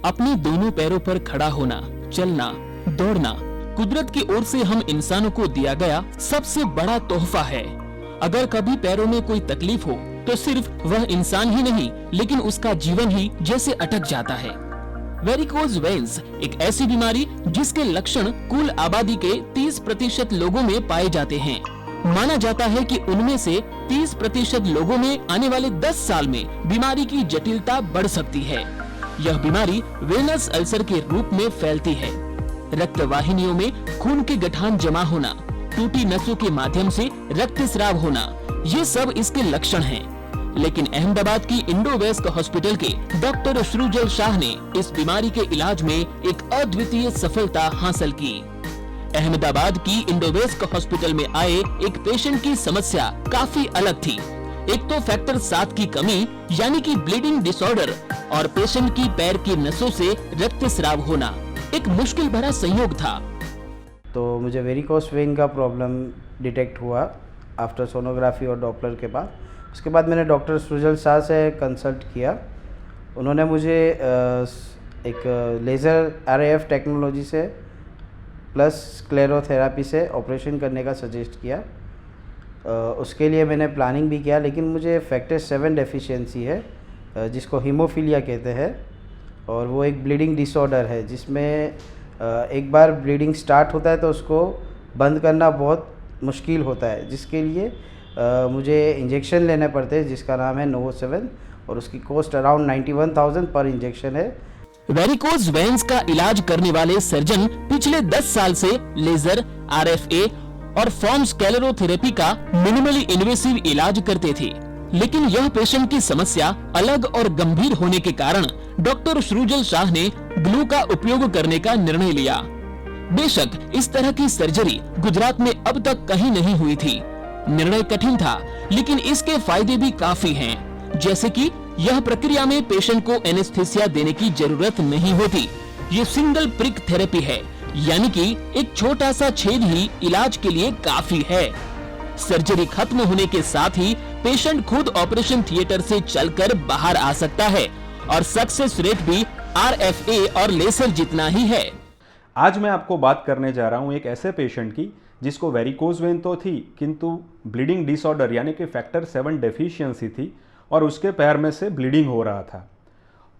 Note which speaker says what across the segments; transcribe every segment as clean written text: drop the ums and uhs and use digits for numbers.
Speaker 1: अपने दोनों पैरों पर खड़ा होना, चलना, दौड़ना कुदरत की ओर से हम इंसानों को दिया गया सबसे बड़ा तोहफा है। अगर कभी पैरों में कोई तकलीफ हो तो सिर्फ वह इंसान ही नहीं लेकिन उसका जीवन ही जैसे अटक जाता है। वेरिकोज वेन्स एक ऐसी बीमारी जिसके लक्षण कुल आबादी के 30% लोगों में पाए जाते हैं। माना जाता है कि उनमें से 30% लोगों में आने वाले 10 साल में बीमारी की जटिलता बढ़ सकती है। यह बीमारी वेनस अल्सर के रूप में फैलती है। रक्त वाहिनियों में खून के गठान जमा होना, टूटी नसों के माध्यम से रक्तस्राव होना, ये सब इसके लक्षण हैं। लेकिन अहमदाबाद की इंडोवेस्क हॉस्पिटल के डॉक्टर श्रुजल शाह ने इस बीमारी के इलाज में एक अद्वितीय सफलता हासिल की। अहमदाबाद की इंडोवेस्क हॉस्पिटल में आए एक पेशेंट की समस्या काफी अलग थी। एक तो फैक्टर 7 की कमी यानी कि ब्लीडिंग डिसऑर्डर और पेशेंट की पैर की नसों से रक्तस्राव होना एक मुश्किल भरा संयोग था।
Speaker 2: तो मुझे वेरिकोस वेन का प्रॉब्लम डिटेक्ट हुआ आफ्टर सोनोग्राफी और डॉपलर के बाद। उसके बाद मैंने डॉक्टर सुजल शाह से कंसल्ट किया। उन्होंने मुझे एक लेज़र RAF टेक्नोलॉजी से प्लस स्क्लेरोथेरापी से ऑपरेशन करने का सजेस्ट किया। उसके लिए मैंने प्लानिंग भी किया, लेकिन मुझे फैक्टर 7 डेफिशिएंसी है जिसको हीमोफीलिया कहते हैं, और वो एक ब्लीडिंग डिसऑर्डर है जिसमें एक बार ब्लीडिंग स्टार्ट होता है तो उसको बंद करना बहुत मुश्किल होता है, जिसके लिए मुझे इंजेक्शन लेने पड़ते हैं जिसका नाम है NovoSeven, और उसकी कॉस्ट अराउंड 91,000 पर इंजेक्शन है।
Speaker 1: वेरिकोज वेन्स का इलाज करने वाले सर्जन पिछले 10 साल से लेजर, RFA और फॉर्म स्क्लेरोथेरेपी का मिनिमली इन्वेसिव इलाज करते थे, लेकिन यह पेशेंट की समस्या अलग और गंभीर होने के कारण डॉक्टर श्रुजल शाह ने ग्लू का उपयोग करने का निर्णय लिया। बेशक इस तरह की सर्जरी गुजरात में अब तक कहीं नहीं हुई थी। निर्णय कठिन था, लेकिन इसके फायदे भी काफी हैं, जैसे कि यह प्रक्रिया में पेशेंट को एनेस्थीसिया देने की जरूरत नहीं होती। ये सिंगल प्रिक थेरेपी है, यानी कि एक छोटा सा छेद ही इलाज के लिए काफी है। सर्जरी खत्म होने के साथ ही पेशेंट खुद ऑपरेशन थिएटर से चलकर बाहर आ सकता है और सक्सेस रेट भी RFA और लेसर जितना ही है।
Speaker 3: आज मैं आपको बात करने जा रहा हूं एक ऐसे पेशेंट की जिसको वेरिकोज वेन तो थी, किंतु ब्लीडिंग डिसऑर्डर यानी कि फैक्टर 7 डेफिशिएंसी थी और उसके पैर में से ब्लीडिंग हो रहा था।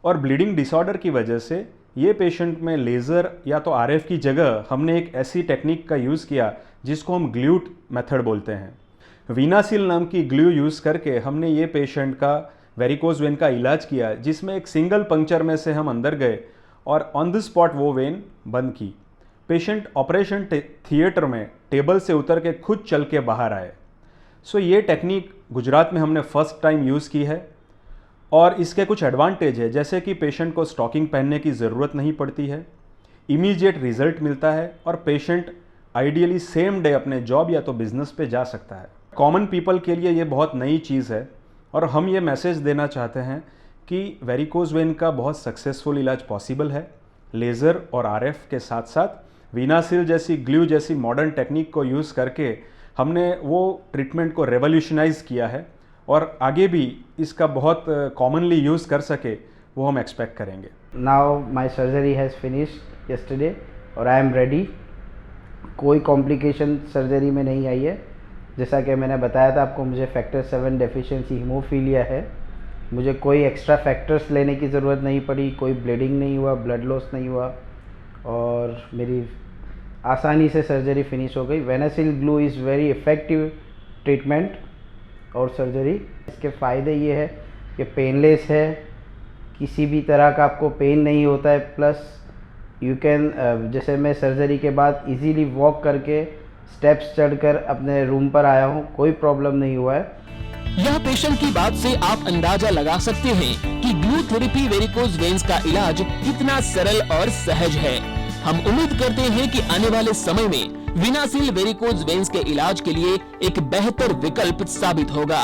Speaker 3: और ब्लीडिंग डिसऑर्डर की वजह से ये पेशेंट में लेज़र या तो RF की जगह हमने एक ऐसी टेक्निक का यूज़ किया जिसको हम ग्लूट मेथड बोलते हैं। वीनासिल नाम की ग्लू यूज़ करके हमने ये पेशेंट का वेरिकोज वेन का इलाज किया, जिसमें एक सिंगल पंक्चर में से हम अंदर गए और ऑन द स्पॉट वो वेन बंद की। पेशेंट ऑपरेशन थिएटर में टेबल से उतर के खुद चल के बाहर आए। सो ये टेक्निक गुजरात में हमने फर्स्ट टाइम यूज़ की है और इसके कुछ एडवांटेज है, जैसे कि पेशेंट को स्टॉकिंग पहनने की ज़रूरत नहीं पड़ती है, इमीडिएट रिजल्ट मिलता है और पेशेंट आइडियली सेम डे अपने जॉब या तो बिजनेस पे जा सकता है। कॉमन पीपल के लिए ये बहुत नई चीज़ है और हम ये मैसेज देना चाहते हैं कि वेरिकोज वेन का बहुत सक्सेसफुल इलाज पॉसिबल है। लेज़र और RF के साथ साथ वीनासिल जैसी ग्लू जैसी मॉडर्न टेक्निक को यूज़ करके हमने वो ट्रीटमेंट को रेवोल्यूशनाइज किया है और आगे भी इसका बहुत कॉमनली यूज़ कर सके वो हम एक्सपेक्ट करेंगे।
Speaker 2: Now my surgery has finished yesterday और आई एम रेडी। कोई कॉम्प्लिकेशन सर्जरी में नहीं आई है। जैसा कि मैंने बताया था आपको, मुझे फैक्टर 7 डेफिशिएंसी हीमोफीलिया है। मुझे कोई एक्स्ट्रा फैक्टर्स लेने की ज़रूरत नहीं पड़ी, कोई ब्लीडिंग नहीं हुआ, ब्लड लॉस नहीं हुआ और मेरी आसानी से सर्जरी फिनिश हो गई। VenaSeal glue is very effective treatment और सर्जरी। इसके फ़ायदे ये है कि पेनलेस है, किसी भी तरह का आपको पेन नहीं होता है, प्लस यू कैन जैसे मैं सर्जरी के बाद इजीली वॉक करके स्टेप्स चढ़कर अपने रूम पर आया हूँ, कोई प्रॉब्लम नहीं हुआ है।
Speaker 1: यह पेशेंट की बात से आप अंदाजा लगा सकते हैं कि ग्लू थेरेपी वेरिकोज वेन्स का इलाज कितना सरल और सहज है। हम उम्मीद करते हैं कि आने वाले समय में वीनासिल वेरिकोज वेन्स के इलाज के लिए एक बेहतर विकल्प साबित होगा।